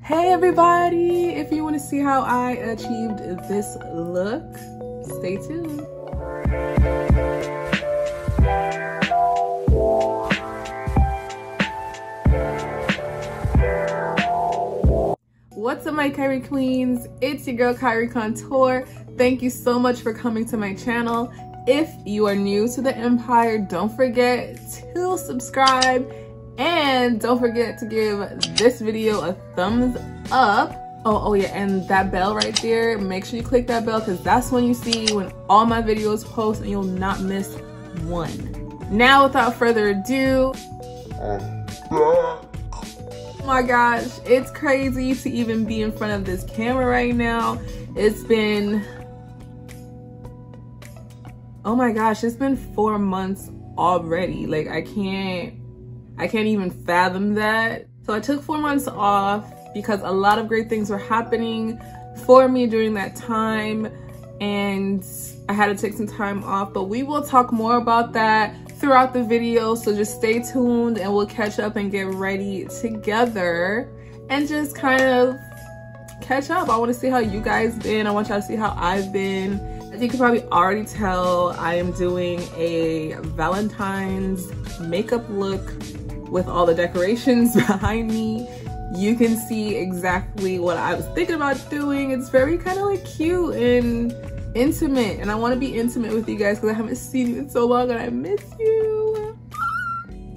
Hey everybody, if you want to see how I achieved this look, stay tuned. What's up my Kyrie queens? It's your girl Kyrie Contour. Thank you so much for coming to my channel. If you are new to the empire, don't forget to subscribe. And don't forget to give this video a thumbs up. Oh yeah, and that bell right there, make sure you click that bell because that's when you see when all my videos post and you'll not miss one. Now, without further ado, oh my gosh, it's crazy to even be in front of this camera right now. It's been, oh my gosh, it's been 4 months already. Like I can't even fathom that. So I took 4 months off because a lot of great things were happening for me during that time and I had to take some time off, but we will talk more about that throughout the video. So just stay tuned and we'll catch up and get ready together and just kind of catch up. I want to see how you guys been. I want y'all to see how I've been. As you can probably already tell, I am doing a Valentine's makeup look with all the decorations behind me. You can see exactly what I was thinking about doing. It's very kind of like cute and intimate, and I want to be intimate with you guys because I haven't seen you in so long and I miss you.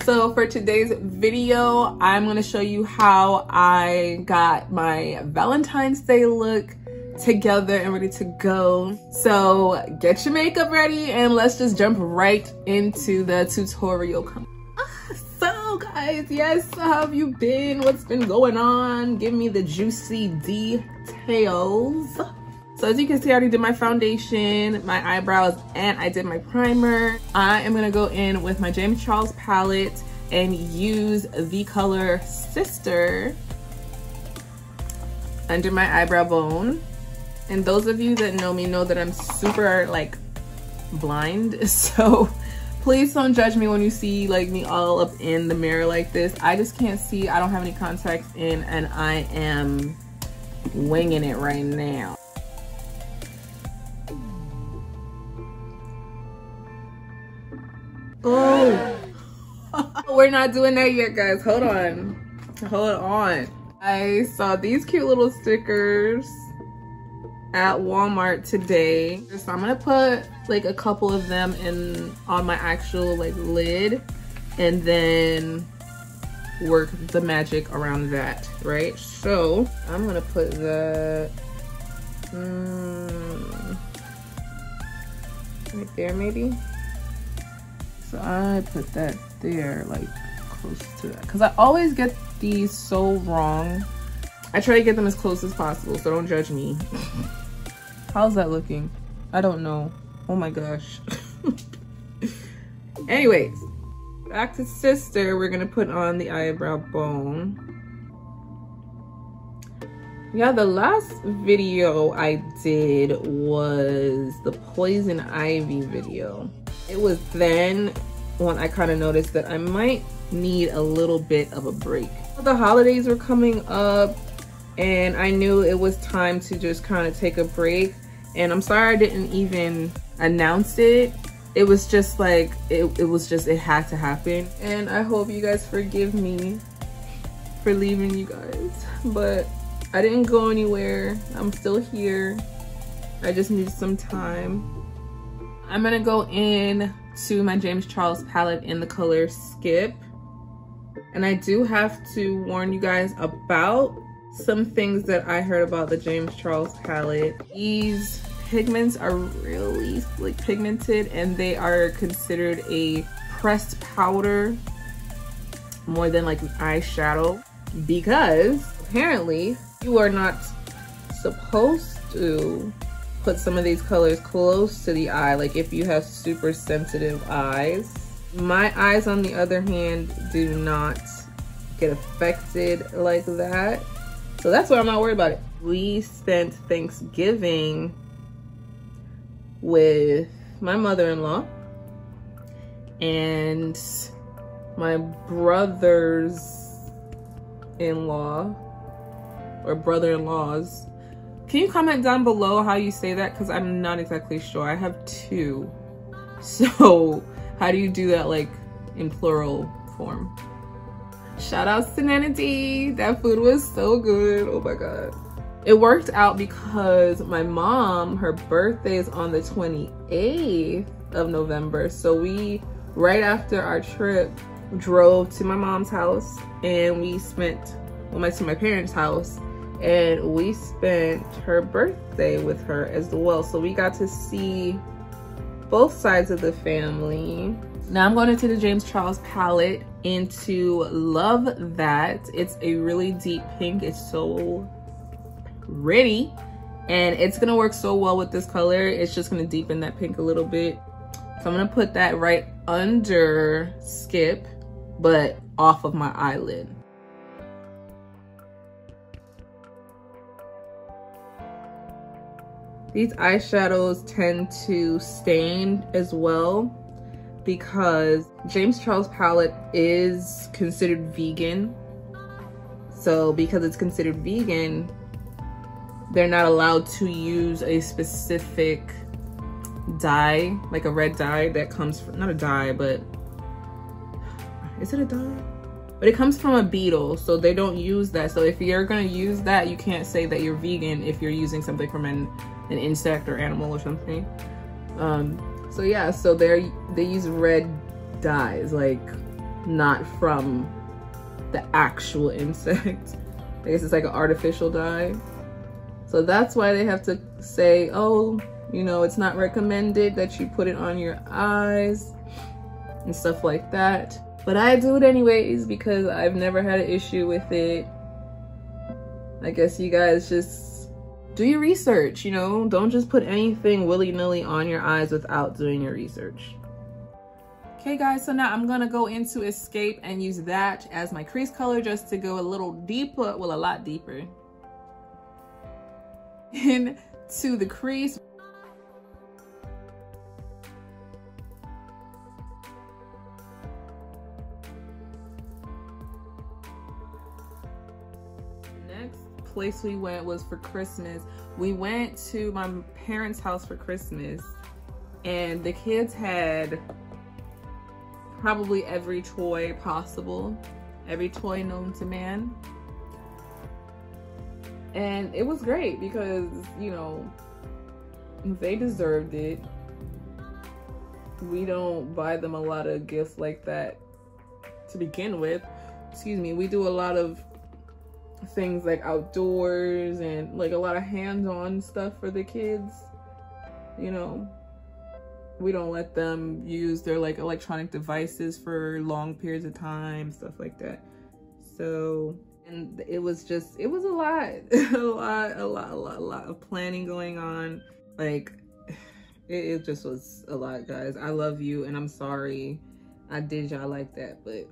So for today's video, I'm going to show you how I got my Valentine's Day look together and ready to go. So get your makeup ready and let's just jump right into the tutorial. So guys, yes, how have you been? What's been going on? Give me the juicy details. So as you can see, I already did my foundation, my eyebrows, and I did my primer. I am gonna go in with my James Charles palette and use the color Sister under my eyebrow bone. And those of you that know me know that I'm super like blind, so please don't judge me when you see like me all up in the mirror like this. I just can't see. I don't have any contacts in and I am winging it right now. Oh, we're not doing that yet, guys. Hold on. I saw these cute little stickers at Walmart today, so I'm gonna put like a couple of them in on my actual like lid and then work the magic around that, right? So I'm gonna put that right there maybe. So I put that there, like close to that, because I always get these so wrong. I try to get them as close as possible, so don't judge me. How's that looking? I don't know. Oh my gosh. Anyways, back to Sister. We're gonna put on the eyebrow bone. Yeah, the last video I did was the Poison Ivy video. It was then when I kind of noticed that I might need a little bit of a break. The holidays were coming up and I knew it was time to just kind of take a break. And I'm sorry I didn't even announce it. It was just like, it had to happen. And I hope you guys forgive me for leaving you guys. But I didn't go anywhere. I'm still here. I just need some time. I'm gonna go in to my James Charles palette in the color Skip. And I do have to warn you guys about some things that I heard about the James Charles palette. These pigments are really like pigmented and they are considered a pressed powder more than like an eyeshadow, because apparently you are not supposed to put some of these colors close to the eye, like if you have super sensitive eyes. My eyes, on the other hand, do not get affected like that, so that's why I'm not worried about it. We spent Thanksgiving with my mother-in-law and my brother's in-law or brother-in-laws. Can you comment down below how you say that? Because I'm not exactly sure. I have two. So how do you do that like in plural form? Shout out to Nana D. That food was so good. Oh my God. It worked out because my mom, her birthday is on the 28th of November. So we, right after our trip, drove to my mom's house and we spent, well, to my parents' house, and we spent her birthday with her as well. So we got to see both sides of the family. Now I'm going into the James Charles palette into Love That. It's a really deep pink. It's so pretty and it's gonna work so well with this color. It's just gonna deepen that pink a little bit. So I'm gonna put that right under Skip, but off of my eyelid. These eyeshadows tend to stain as well because James Charles palette is considered vegan. So because it's considered vegan, they're not allowed to use a specific dye, like a red dye that comes from, not a dye, but is it a dye? But it comes from a beetle, so they don't use that. So if you're gonna use that, you can't say that you're vegan if you're using something from an insect or animal or something. So yeah, so they use red dyes, like not from the actual insect. I guess it's like an artificial dye. So that's why they have to say, oh, you know, it's not recommended that you put it on your eyes and stuff like that. But I do it anyways because I've never had an issue with it. I guess you guys just do your research, you know? Don't just put anything willy-nilly on your eyes without doing your research. Okay guys, so now I'm gonna go into Escape and use that as my crease color just to go a little deeper, well, a lot deeper into the crease. Next place we went was for Christmas. We went to my parents' house for Christmas and the kids had probably every toy possible, every toy known to man. And it was great because, you know, they deserved it. We don't buy them a lot of gifts like that to begin with. Excuse me, we do a lot of things like outdoors and like a lot of hands-on stuff for the kids, you know. We don't let them use their like electronic devices for long periods of time, stuff like that. So, and it was just, it was a lot, a lot of planning going on. Like, it just was a lot, guys. I love you and I'm sorry I did y'all like that, but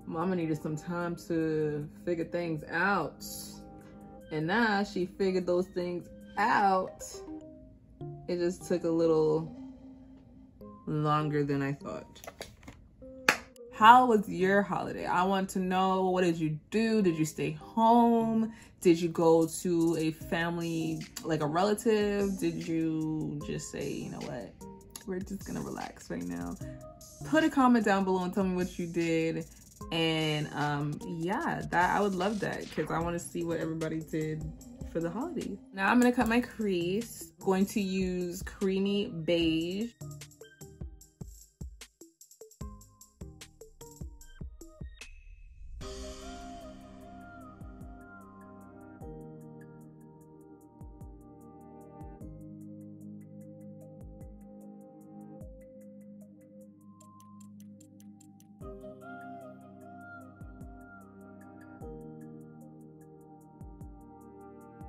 Mama needed some time to figure things out. And now she figured those things out. It just took a little longer than I thought. How was your holiday? I want to know, what did you do? Did you stay home? Did you go to a family, like a relative? Did you just say, you know what, we're just gonna relax right now? Put a comment down below and tell me what you did. And yeah, that I would love that because I want to see what everybody did for the holidays. Now I'm gonna cut my crease. I'm going to use Creamy Beige.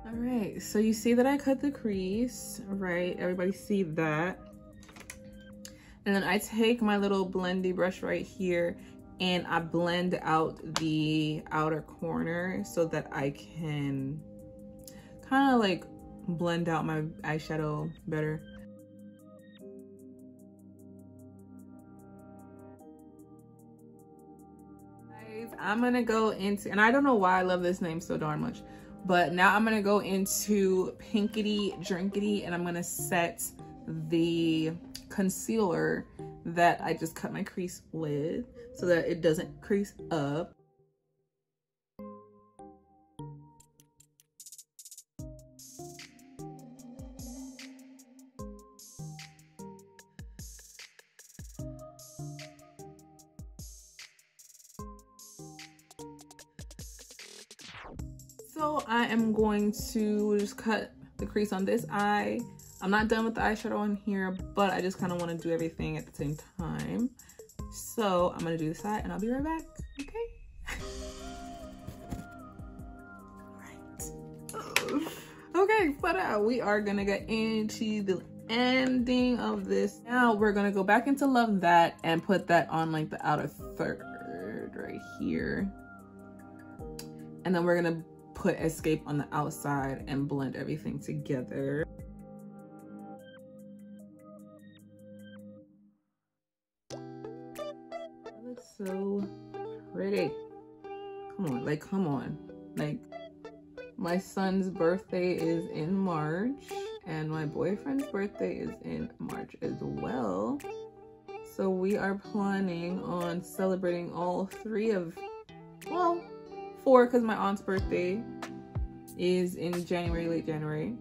All right, so you see that I cut the crease, right? Everybody see that? And then I take my little blendy brush right here and I blend out the outer corner so that I can kind of like blend out my eyeshadow better. I'm gonna go into, and I don't know why I love this name so darn much, but now I'm gonna go into Pinkity Drinkity, and I'm gonna set the concealer that I just cut my crease with so that it doesn't crease up. So I am going to just cut the crease on this eye. I'm not done with the eyeshadow on here, but I just kind of want to do everything at the same time. So I'm going to do this side and I'll be right back, okay? Right. Okay, but we are going to get into the ending of this. Now we're going to go back into Love That and put that on like the outer third right here. And then we're going to put Escape on the outside and blend everything together. That looks so pretty. Come on, like, come on. Like, my son's birthday is in March and my boyfriend's birthday is in March as well. So we are planning on celebrating all three of, well, 4, because my aunt's birthday is in January, late January.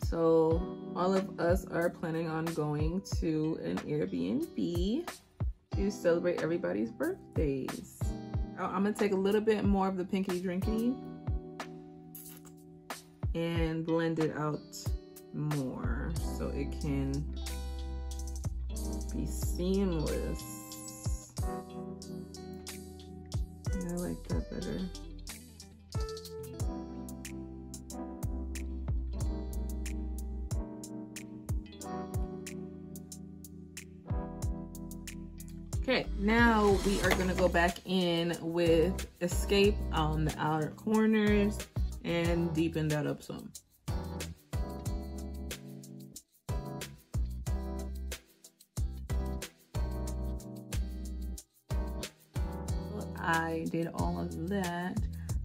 So all of us are planning on going to an Airbnb to celebrate everybody's birthdays. I'm gonna take a little bit more of the Pinkity Drinkity and blend it out more so it can be seamless. I like that better. Okay, now we are gonna go back in with Escape on the outer corners and deepen that up some. I did all of that.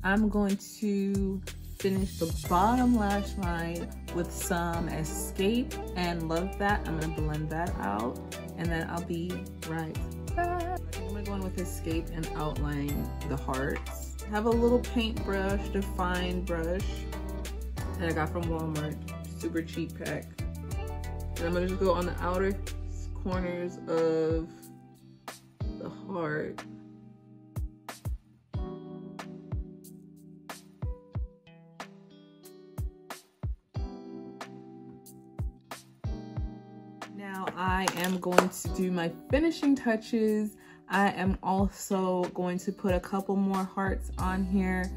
I'm going to finish the bottom lash line with some Escape and Love That. I'm gonna blend that out and then I'll be right back. I'm gonna go in with Escape and outline the hearts. I have a little paintbrush, define brush that I got from Walmart, super cheap pack. And I'm gonna just go on the outer corners of the heart. Now I am going to do my finishing touches. I am also going to put a couple more hearts on here.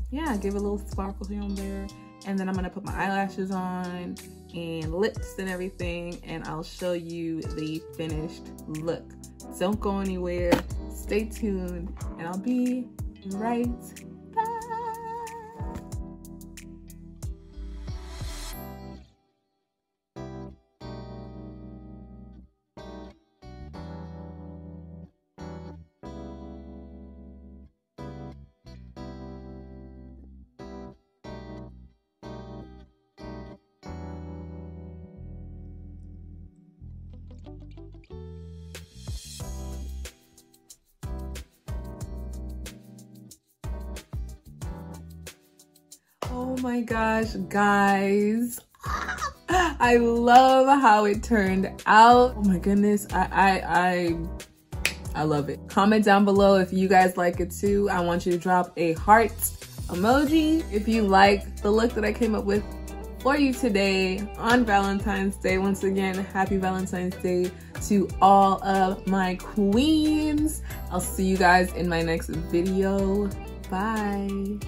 Yeah, give a little sparkle here and there. And then I'm gonna put my eyelashes on and lips and everything, and I'll show you the finished look. Don't go anywhere, stay tuned, and I'll be right back. Oh my gosh, guys. I love how it turned out. Oh my goodness, I love it. Comment down below if you guys like it too. I want you to drop a heart emoji if you like the look that I came up with for you today on Valentine's Day. Once again, happy Valentine's Day to all of my queens. I'll see you guys in my next video. Bye.